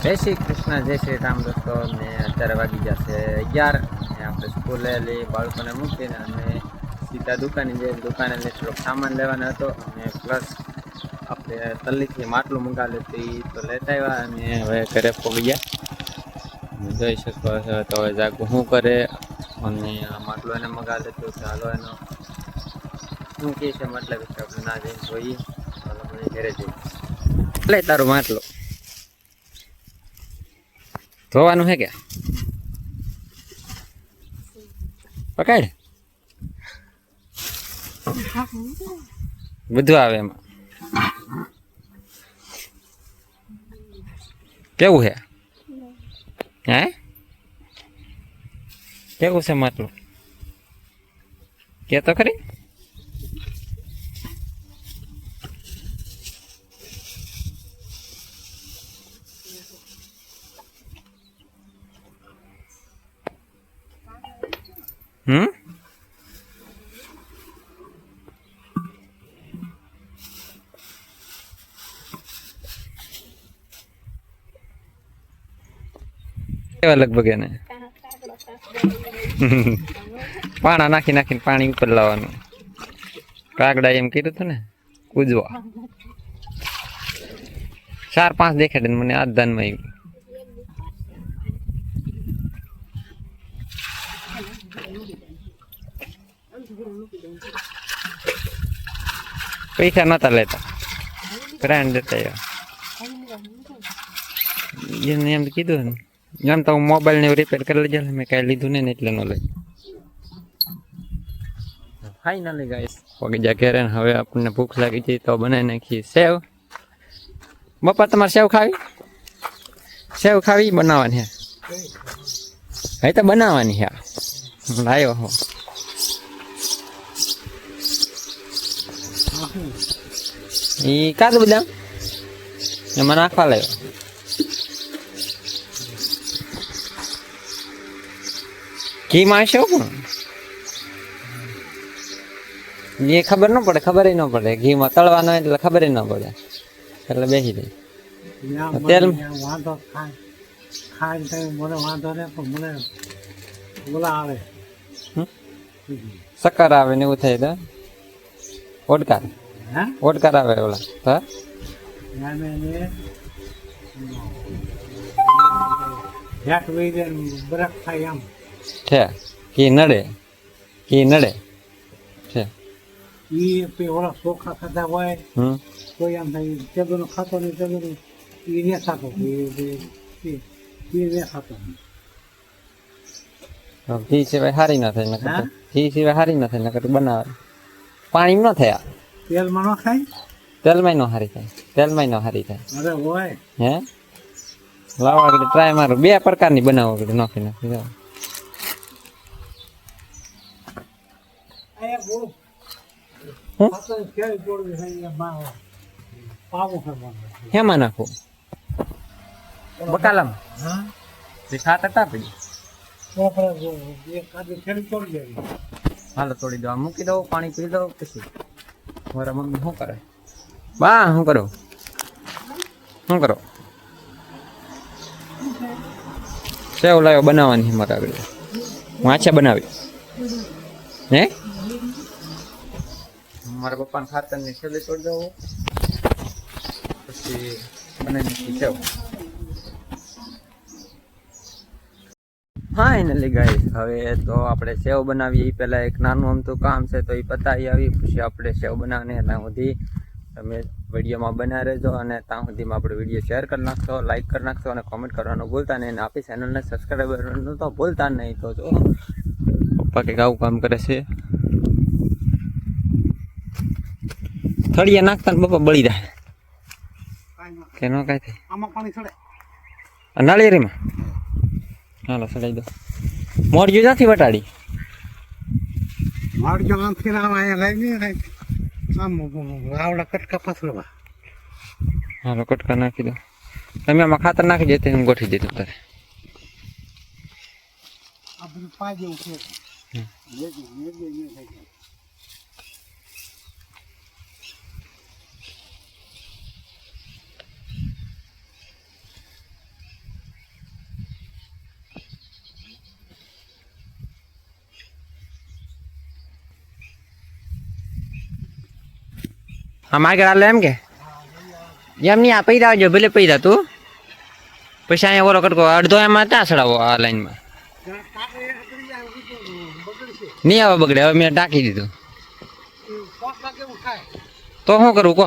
જય શ્રી કૃષ્ણ, જય શ્રી રામ દોસ્તો. ને અત્યારે વાગી જશે 11 ને આપણે સ્કૂલે લઈ બાળકોને મૂકીને અને સીધા દુકાને જઈને દુકાને થોડોક સામાન લેવાનો હતો અને પ્લસ આપણે તલ્લીથી માટલું મંગાવેલું હતું એ તો લેતા આવ્યા અને હવે ઘરે પહોંચી ગયા. જોઈ શકો છો તો હવે જાગું શું કરે અને માટલું એને મંગાવેલું હતું કે હાલો એનો શું કહે છે મતલબ કે આપણે ના જઈને જોઈએ. હાલો મને ઘરે જઈએ. લે તારું માટલું ધોવાનું હે કે પકડ બધું આવે એમાં. કેવું હે હે કેવું છે માટલું કે તો ખરી. કેવા લગભગ એને પાણા નાખી નાખીને પાણી ઉપર લાવવાનું. કાગડા એમ કીધું હતું ને કૂદવા 4-5 દેખાડે ને મને આ દાનમાં આવ્યું. પૈસા નતા લેતા ગ્રાન્ડ દેતા એને એમ કીધું ને એમ તો હું મોબાઈલ ને રિપેર કરી લેજો. મેં કાંઈ લીધું ને એટલે ન લઈ. ફાઇનલી ગાઈસ પગી જા ઘેરે. હવે આપણને ભૂખ લાગી ગઈ તો બનાવી નાખી સેવ. બપા તમારે સેવ ખાવી? સેવ ખાવી બનાવવાની હે તો બનાવવાની હે. લાવ્યો હો એ કાજુ બદામ એમાં નાખવા લાવ્યો. ઘી માં છે પણ એ ખબર ન પડે. ખબર ન પડે ઘીમાં તળવાનો એટલે ખબર ન પડે એટલે બેસી જાય. તેલ શક્કર આવે ને એવું થાય તો ઓડકાર ઓડકાર આવે ઓલા હા છે ઘી નડે ઘી નડે છે. ઓલા ચોખા ખાતા હોય તો એમ થાય તેદું ખાતો નહીં તેદું એ ને ખાતો ખાતો ઘી સિવાય હારી ના થાય. ઘી સિવાય હારી ના થાય નકર બનાવે પાણી ન થયા. તેલમાં ન ખાય તેલમાં નો હારી થાય. તેલમાં નો હારી થાય. અરે હોય હે લાવા આગળ ટ્રાય મારો 2 પ્રકારની બનાવો આગળ નાખી નાખી જાવ. હેમાં નાખો બકાલામ ખાતર તાપી હાલો તોડી દો. મૂકી દો પાણી પી દો પછી. મારા મમ્મી શું કરે? બા શું કરો શું કરો? સેવ લાવ્યો બનાવવાની મારા આગળ. વાંચા બનાવી હે મારા પપ્પાને ખાતર ની છેલ્લે તોડી દઉં પછી બનાવી સેવ. ફાઇનલી ગાઈસ હવે તો આપણે સેવ બનાવીએ. એ પહેલાં એક નાનું અમથું કામ છે તો એ પતાવી આવી પછી આપણે સેવ બનાવવાની. ત્યાં સુધી તમે વિડીયોમાં બનાવી રહેજો અને ત્યાં સુધીમાં આપણે વિડીયો શેર કરી નાખશો, લાઇક કરી નાખશો અને કોમેન્ટ કરવાનું ભૂલતા નહીં. અને આપણી ચેનલને સબસ્ક્રાઈબ કરવાનું તો ભૂલતા નહીં. તો જો પપ્પા કંઈક આવું કામ કરે છે. થળિયા નાખતા ને પપ્પા બળી જાય કે ન કાંઈ થાય. આમાં પાણી ચડે નાળિયેરીમાં હાલો ચડાવી દો. મોરજું નથી વટાડી મારજો આમથી આમ અહીંયા લઈ ને આમ રાવડા કટકા પાછળવા. હાલો કટકા નાખી દો. તમે આમાં ખાતર નાખી દેते હું ગોઠવી દીધું તારે. આ બધું પા જેવું છે. આમ આગળ હાલે એમ કે એમ નહીં, આ પૈદા આવજો ભલે પૈદા તું પછી અહીંયા ઓલો કટકો અડધો એમાં ત્યાં ચડાવો આ લાઈનમાં. નહીં આવે બગડે, હવે મેં ટાંકી દીધું તો શું કરવું કહો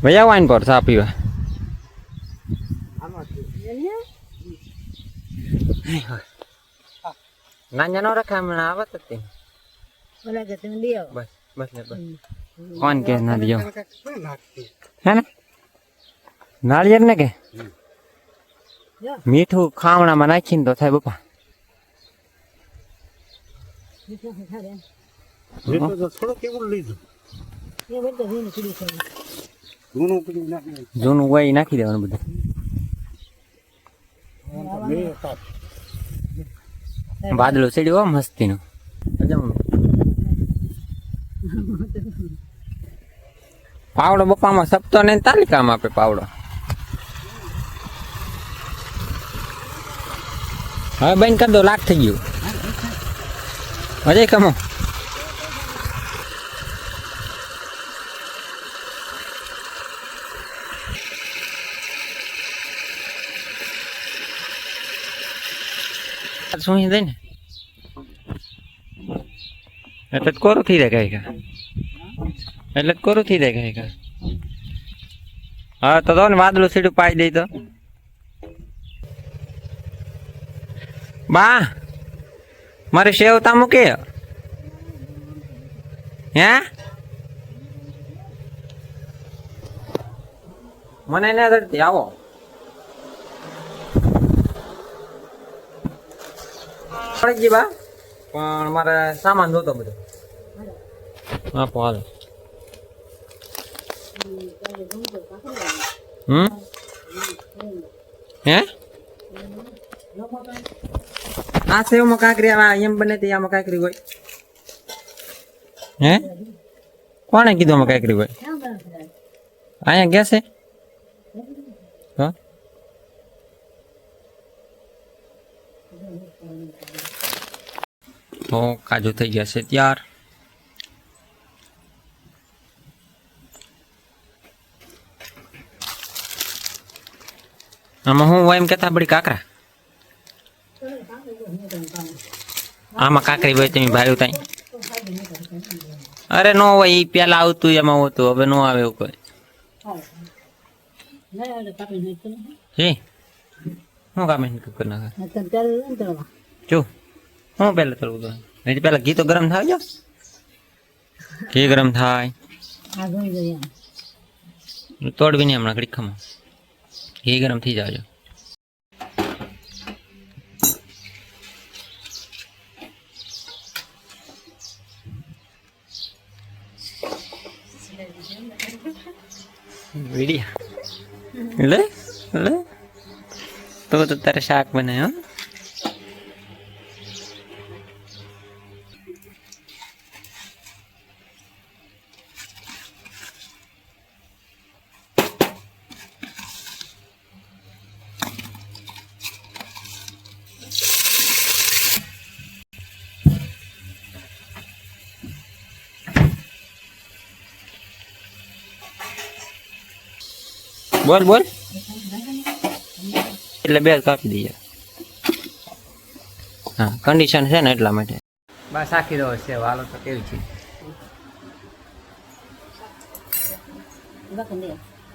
ભાઈ? આવો આઈને પર ચા પીવા. નાના નો રખાય હમણાં આવત જ તે. બસ બસ બસ કોણ કે ના દિયો હે ને નાળિયેર ને કે મીઠું ખાવણામાં નાખીને તો થાય બાપા. જૂનું હોય નાખી દેવાનું બધું. વાદળું ચડ્યું હો મસ્તીનું. પાવડો બપામાં સપતો ને તાલિકામાં આપે પાવડો. હવે બંધ કરી દો, લાખ થઈ ગયું. અજય કમો શું દે ને એટલે જ કોરું થઈ જાય કઈ એટલે જ કોરું થઈ જાય કઈ. હા તો ને વાદળું સીડું પાઈ દઈ તો બા મારે સેવતા મૂકે હે મને ના ધરતી આવો. પડી બા પણ મારે સામાન જોતો બધો. હા હાલ હે આ સેવમાં કાંકરી એમ બને તે આમાં કાંકરી હોય હે? કોણે કીધું આમાં કાંકરી હોય? અહીંયા ગયા છે હા તો કાજુ થઈ ગયા છે ત્યાર. આમાં હું એમ કેતા બડી કાકરા આમાં કાકરી હોય તમે ભાઈ ત્યાં? અરે નો હોય એ પેલા આવતું એમાં હોતું, હવે નો આવે એવું કોઈ. શું કામ કરી નાખે જો હું પેલા તળવું તો એથી પેલા ઘી તો ગરમ થાય. જો ઘી ગરમ થાય તોડવી નહીં હમણાં ઘડી ખમો. ઘી ગરમ થઈ જાવજો. વિડિયા લે લે તો તારે શાક બનાય હો. બોલ બોલ એટલે બે કાપી દઈએ. હા કન્ડિશન છે ને એટલા માટે. બસ આખી દો છે હાલો તો કેવી છે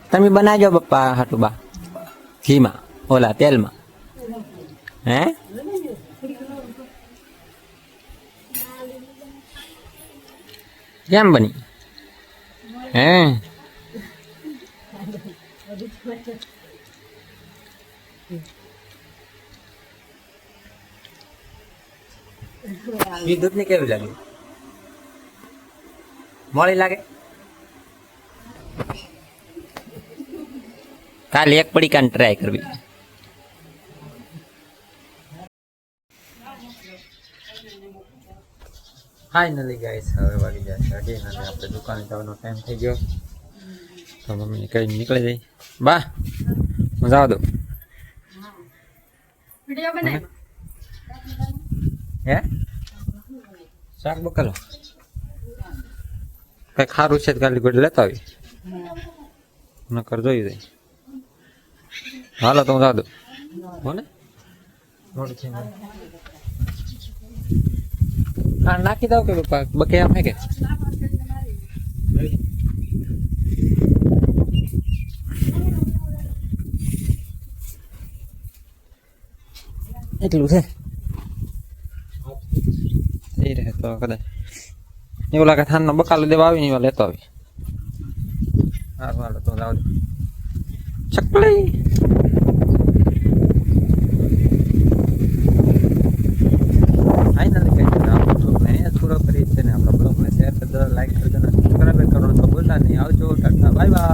તમે બનાવજો પપ્પા હાટુ બા ઘીમાં ઓલા તેલમાં હે કેમ બની હે દૂધ ને કેવી લાગે મોડી લાગે કાલે એક પડી કાન ટ્રાય કરવી. ફાઇનલી ગાઈસ હવે વાગી જાય છે 11 અને આપણે દુકાને જવાનો ટાઈમ થઈ ગયો તો મમ્મીને કઈ નીકળી જાય. બા હું જવા દઉં વિડિયો બનાવ હે શાક બકલો કઈ ખારું છે ગાલી ગોડી લેતા આવી નકર જોઈ જાય હાલો તો હું જાઉં દઉં હો ને મોડું છે હા નાખી દઉં કે પપ્પા બકે આમ હે કે એટલું છે એ રહે તો કદાચ એવું લાગે થાનનો બકાલો દેવા આવી ને એવા લેતો આવી હાલો તો જાવ ચકલી